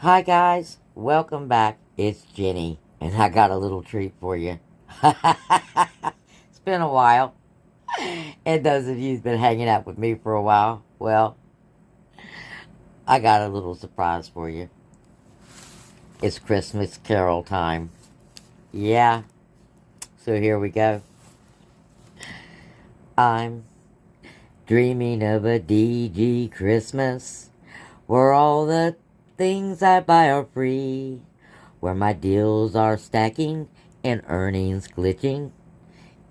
Hi guys, welcome back. It's Jenny, and I got a little treat for you. It's been a while, and those of you who've been hanging out with me for a while, well, I got a little surprise for you. It's Christmas Carol time. Yeah, so here we go. I'm dreaming of a DG Christmas, where all the things I buy are free, where my deals are stacking and earnings glitching,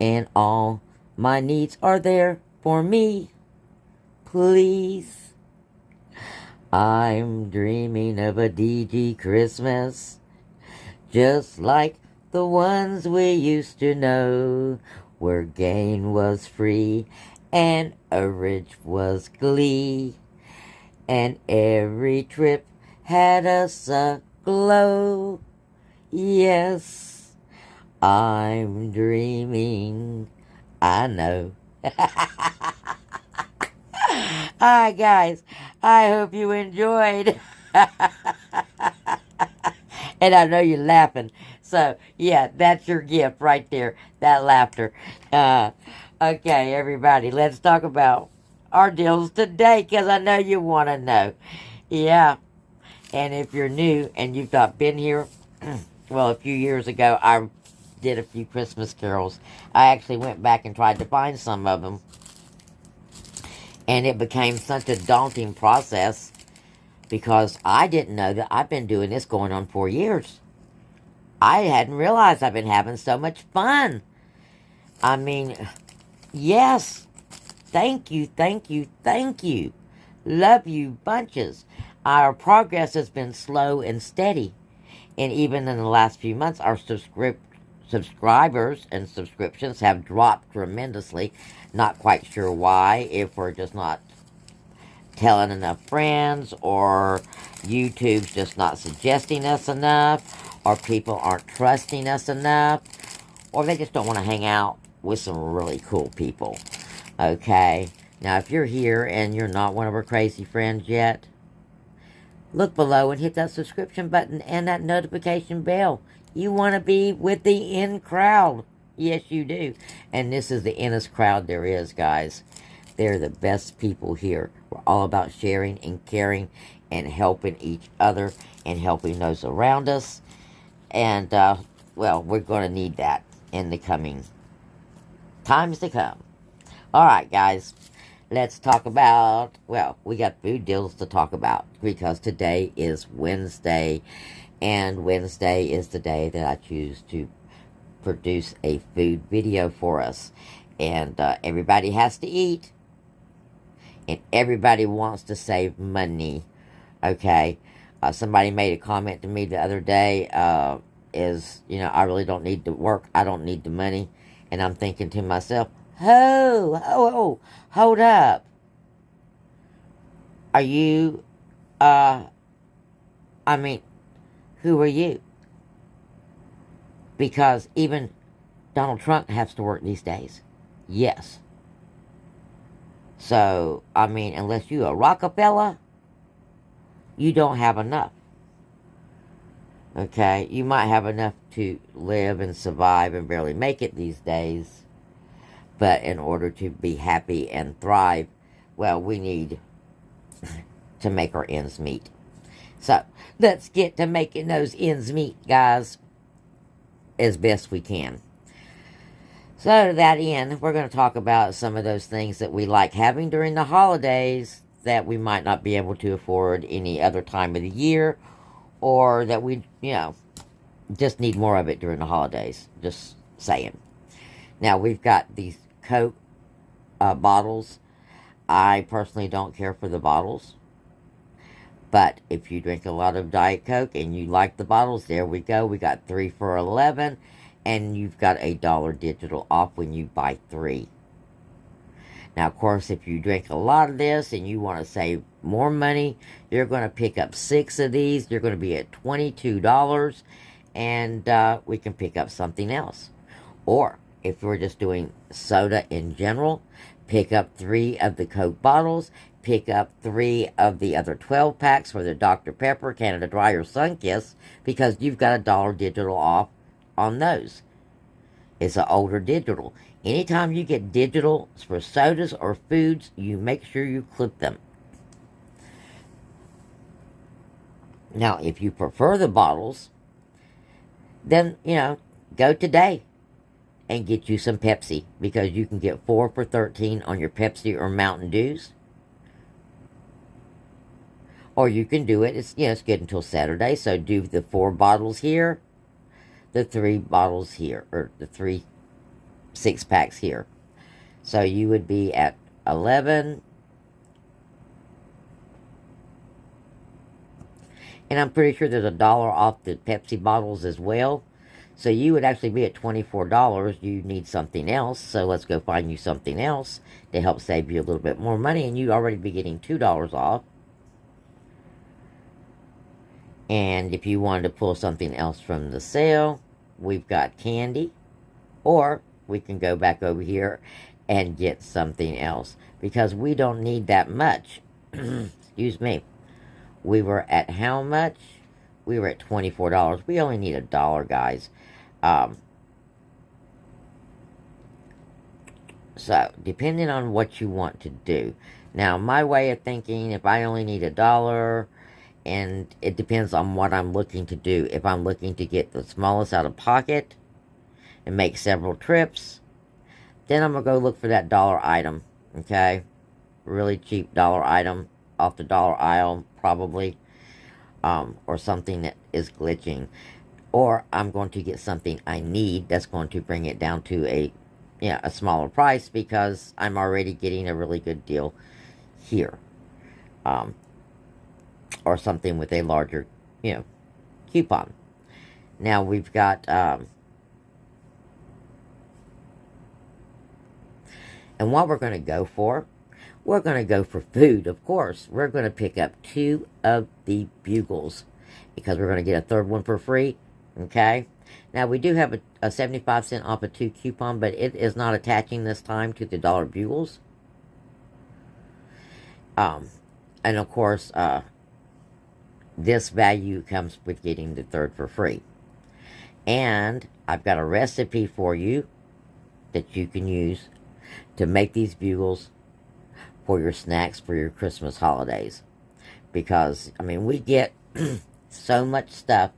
and all my needs are there for me. Please, I'm dreaming of a DG Christmas, just like the ones we used to know, where gain was free and overage was glee, and every trip had us aglow. Yes, I'm dreaming. I know. Hi, guys. I hope you enjoyed. And I know you're laughing. So, yeah, that's your gift right there. That laughter. Okay, everybody, let's talk about our deals today, because I know you want to know. Yeah. And if you're new and you've not been here, well, a few years ago, I did a few Christmas carols. I actually went back and tried to find some of them. And it became such a daunting process because I didn't know that I've been doing this going on 4 years. I hadn't realized I've been having so much fun. I mean, yes. Thank you, thank you, thank you. Love you bunches. Our progress has been slow and steady. And even in the last few months, our subscribers and subscriptions have dropped tremendously. Not quite sure why, if we're just not telling enough friends, or YouTube's just not suggesting us enough, or people aren't trusting us enough, or they just don't want to hang out with some really cool people. Okay? Now, if you're here and you're not one of our crazy friends yet, look below and hit that subscription button and that notification bell. You want to be with the in crowd. Yes, you do. And this is the innest crowd there is, guys. They're the best people here. We're all about sharing and caring and helping each other and helping those around us. And, well, we're going to need that in the coming times to come. All right, guys. Let's talk about, well, we got food deals to talk about because today is Wednesday, and Wednesday is the day that I choose to produce a food video for us. And everybody has to eat, and everybody wants to save money, okay? Somebody made a comment to me the other day, I really don't need to work, I don't need the money, and I'm thinking to myself, hold up. Are you, who are you? Because even Donald Trump has to work these days. Yes. So, unless you're a Rockefeller, you don't have enough. Okay? You might have enough to live and survive and barely make it these days. But in order to be happy and thrive, well, we need to make our ends meet. So, let's get to making those ends meet, guys, as best we can. So, to that end, we're going to talk about some of those things that we like having during the holidays that we might not be able to afford any other time of the year, or that we, just need more of it during the holidays. Just saying. Now, we've got these Coke bottles. I personally don't care for the bottles. But if you drink a lot of Diet Coke and you like the bottles, there we go. We got 3 for $11. And you've got $1 digital off when you buy 3. Now, of course, if you drink a lot of this and you want to save more money, you're going to pick up 6 of these. You're going to be at $22. And we can pick up something else. Or, if we're just doing soda in general, pick up 3 of the Coke bottles pick up 3 of the other 12 packs for the Dr. Pepper, Canada Dry, or Sunkist, because you've got $1 digital off on those. It's an older digital. Anytime you get digitals for sodas or foods, you make sure you clip them. Now, if you prefer the bottles, then, go today and get you some Pepsi, because you can get 4 for $13 on your Pepsi or Mountain Dews. Or you can do it, it's good until Saturday, so do the 4 bottles here, the 3 bottles here, or the 3 6-packs here. So you would be at 11, and I'm pretty sure there's $1 off the Pepsi bottles as well. So you would actually be at $24. You need something else, so let's go find you something else to help save you a little bit more money, and you'd already be getting $2 off. And if you wanted to pull something else from the sale, we've got candy, or we can go back over here and get something else, because we don't need that much. Excuse me. We were at how much? We were at $24. We only need $1, guys. So, depending on what you want to do. Now, my way of thinking, if I only need $1, and it depends on what I'm looking to do. If I'm looking to get the smallest out of pocket and make several trips, then I'm going to go look for that $1 item, okay? Really cheap $1 item off the dollar aisle, probably. Or something that is glitching. Or I'm going to get something I need that's going to bring it down to a smaller price, because I'm already getting a really good deal here. Or something with a larger, coupon. Now we've got, and what we're going to go for, we're going to go for food, of course. We're going to pick up 2 of the bugles, because we're going to get a 3rd one for free, okay? Now, we do have a 75-cent off of 2 coupon, but it is not attaching this time to the dollar bugles. And, of course, this value comes with getting the 3rd for free. And I've got a recipe for you that you can use to make these bugles for your snacks for your Christmas holidays. Because, we get so much stuff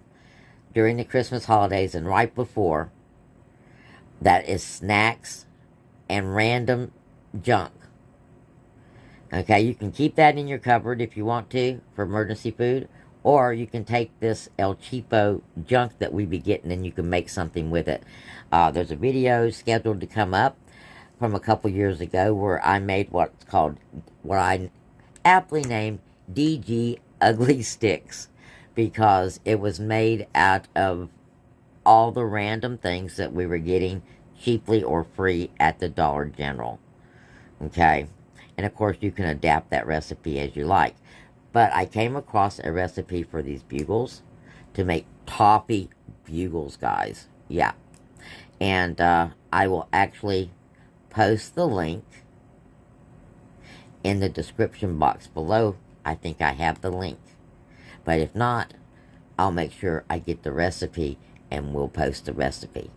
during the Christmas holidays and right before that is snacks and random junk. Okay, you can keep that in your cupboard if you want to for emergency food, or you can take this El Cheapo junk that we be getting and you can make something with it. There's a video scheduled to come up from a couple years ago where I made what I aptly named DG Ugly Sticks, because it was made out of all the random things that we were getting cheaply or free at the Dollar General. Okay? And of course you can adapt that recipe as you like. But I came across a recipe for these bugles to make toffee bugles, guys. Yeah. And I will actually post the link in the description box below. I think I have the link. But if not, I'll make sure I get the recipe and we'll post the recipe.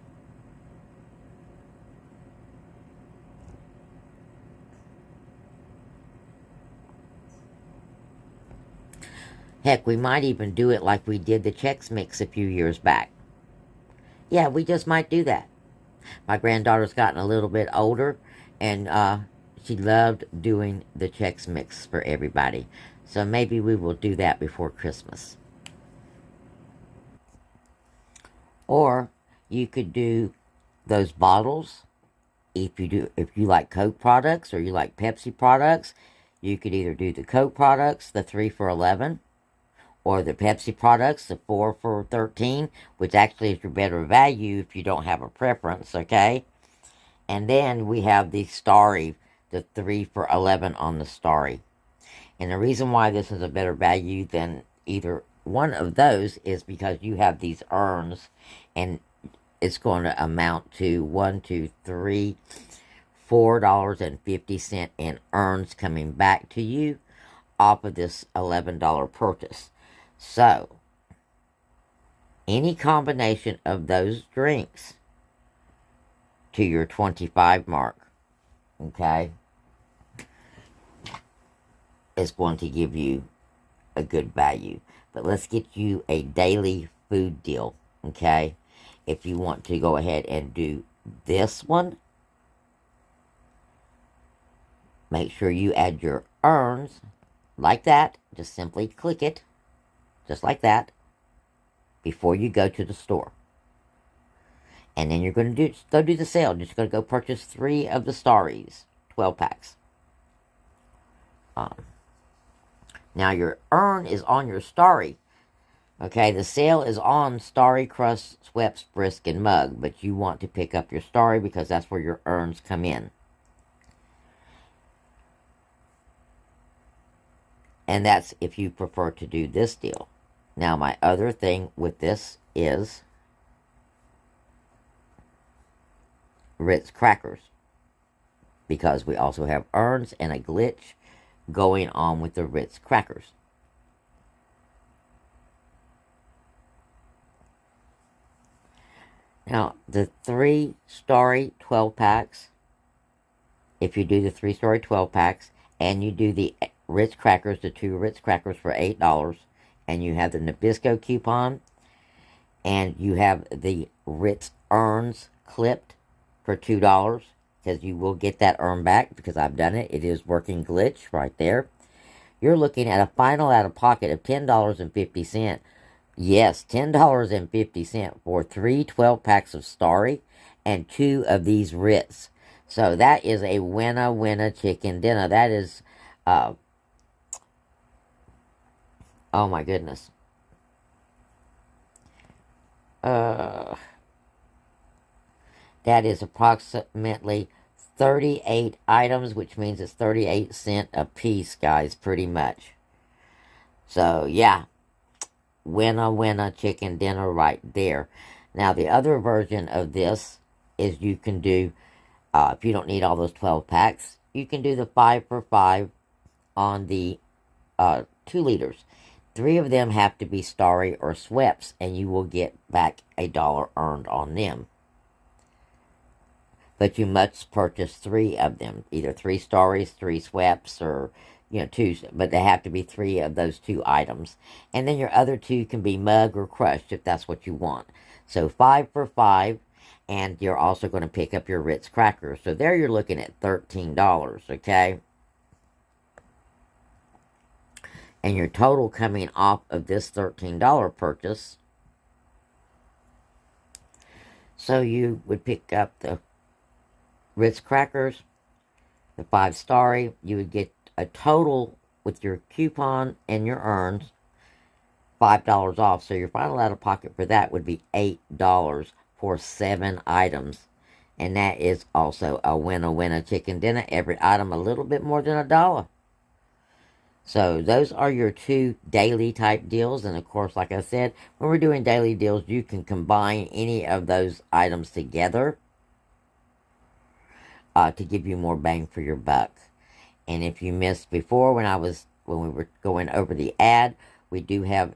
Heck, we might even do it like we did the Chex Mix a few years back. Yeah, we just might do that. My granddaughter's gotten a little bit older, and she loved doing the Chex Mix for everybody. So maybe we will do that before Christmas. Or you could do those bottles. If you like Coke products or you like Pepsi products, you could either do the Coke products, the 3 for $11, or the Pepsi products, the 4 for $13, which actually is your better value if you don't have a preference, okay? And then we have the Starry, the 3 for $11 on the Starry. And the reason why this is a better value than either one of those is because you have these urns, and it's going to amount to 1, 2, 3, $4.50 in earns coming back to you off of this $11 purchase. So, any combination of those drinks to your 25 mark, okay, is going to give you a good value. But let's get you a daily food deal, okay? If you want to go ahead and do this one, make sure you add your earns like that. Just simply click it, just like that, before you go to the store. And then you're going to go do the sale. You're just going to go purchase 3 of the Starries, 12 packs. Now your earn is on your Starry. Okay, the sale is on Starry, Crust, Sweps, Brisk, and Mug. But you want to pick up your Starry because that's where your earns come in. And that's if you prefer to do this deal. Now my other thing with this is Ritz crackers. Because we also have earns and a glitch going on with the Ritz crackers. Now, the 3 Starry 12 packs, if you do the 3 Starry 12 packs, and you do the Ritz crackers, the 2 Ritz crackers for $8, and you have the Nabisco coupon, and you have the Ritz earns clipped for $2, because you will get that earn back, because I've done it. It is working glitch right there. You're looking at a final out-of-pocket of $10.50. Yes, $10.50 for 3 12-packs of Starry and 2 of these Ritz. So that is a winner chicken dinner. That is, oh my goodness. That is approximately 38 items, which means it's 38 cents a piece, guys, pretty much. So, yeah. Winner chicken dinner right there. Now, the other version of this is you can do, if you don't need all those 12 packs, you can do the 5 for $5 on the 2 liters. 3 of them have to be Starry or Sweps, and you will get back $1 earned on them. But you must purchase 3 of them, either 3 Starries, 3 Sweps, or 2, but they have to be 3 of those 2 items. And then your other 2 can be Mug or Crushed if that's what you want. So 5 for $5, and you're also going to pick up your Ritz crackers. So there you're looking at $13, okay? And your total coming off of this $13 purchase. So you would pick up the Ritz crackers, the 5 Starry, you would get a total with your coupon and your earns, $5 off. So your final out-of-pocket for that would be $8 for 7 items. And that is also a winner chicken dinner. Every item a little bit more than $1. So those are your 2 daily type deals. And of course, like I said, when we're doing daily deals, you can combine any of those items together to give you more bang for your buck. And if you missed before, when we were going over the ad, we do have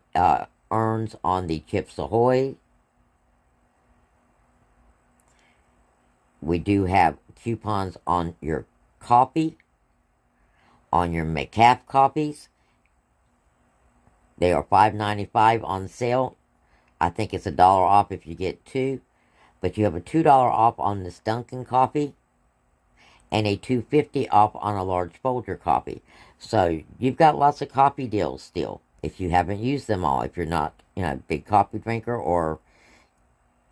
earns on the Chips Ahoy. We do have coupons on your coffee, on your McCaff coffees. They are $5.95 on sale. I think it's $1 off if you get 2. But you have a $2 off on this Dunkin' coffee, and a $2.50 off on a large Folger coffee. So you've got lots of coffee deals still, if you haven't used them all. If you're not, a big coffee drinker, or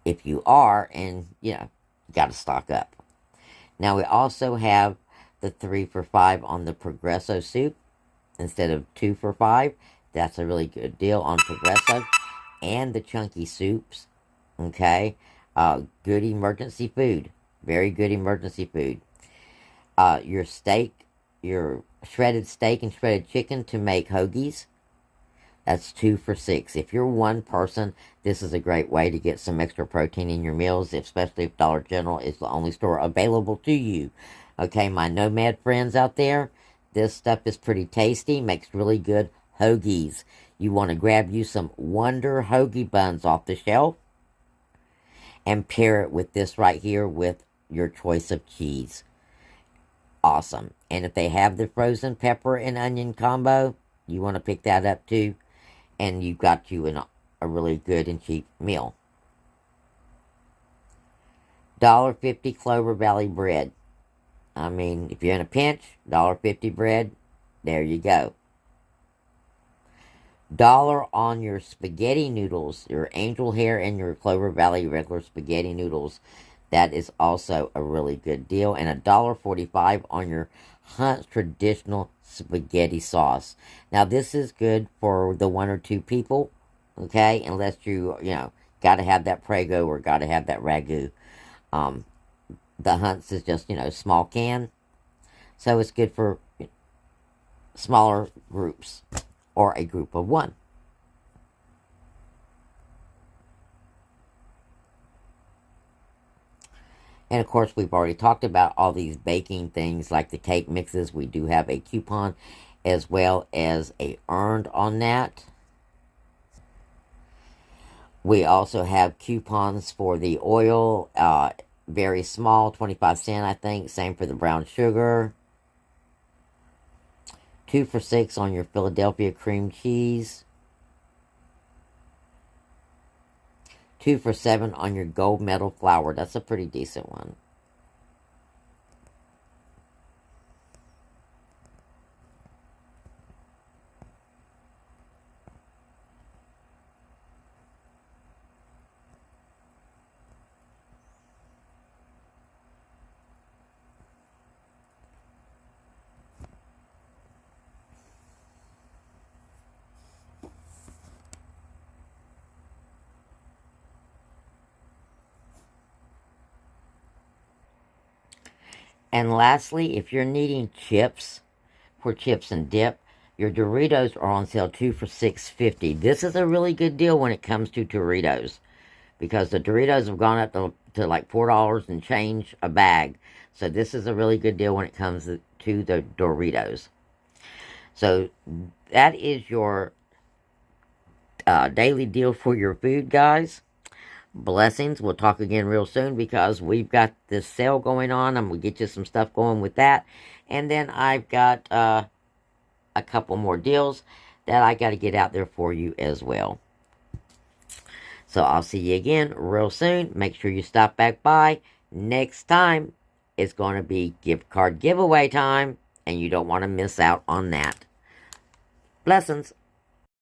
if you are, and, you got to stock up. Now, we also have the 3 for $5 on the Progresso soup instead of 2 for $5. That's a really good deal on Progresso. And the chunky soups, okay? Good emergency food. Very good emergency food. Your steak, your shredded steak and shredded chicken to make hoagies. That's 2 for $6. If you're one person, this is a great way to get some extra protein in your meals, especially if Dollar General is the only store available to you. Okay, my nomad friends out there, this stuff is pretty tasty. Makes really good hoagies. You want to grab you some Wonder hoagie buns off the shelf and pair it with this right here with your choice of cheese. Awesome. And if they have the frozen pepper and onion combo, you want to pick that up too. And you've got you a really good and cheap meal. $1.50 Clover Valley bread. I mean, if you're in a pinch, $1.50 bread, there you go. $1 on your spaghetti noodles, your angel hair and your Clover Valley regular spaghetti noodles. That is also a really good deal. And $1.45 on your Hunt's traditional spaghetti sauce. Now, this is good for the 1 or 2 people, okay? Unless you got to have that Prego or got to have that Ragu. The Hunt's is just, small can. So it's good for smaller groups or a group of 1. And of course, we've already talked about all these baking things like the cake mixes. We do have a coupon as well as a earned on that. We also have coupons for the oil, very small, 25 cents, I think. Same for the brown sugar. 2 for $6 on your Philadelphia cream cheese. 2 for $7 on your gold medal flour. That's a pretty decent one. And lastly, if you're needing chips for chips and dip, your Doritos are on sale 2 for $6.50. This is a really good deal when it comes to Doritos, because the Doritos have gone up to like $4 and change a bag. So this is a really good deal when it comes to the Doritos. So that is your daily deal for your food, guys. Blessings. We'll talk again real soon because we've got this sale going on. I'm going to get you some stuff going with that. And then I've got a couple more deals that I got to get out there for you as well. So I'll see you again real soon. Make sure you stop back by. Next time, it's going to be gift card giveaway time, and you don't want to miss out on that. Blessings.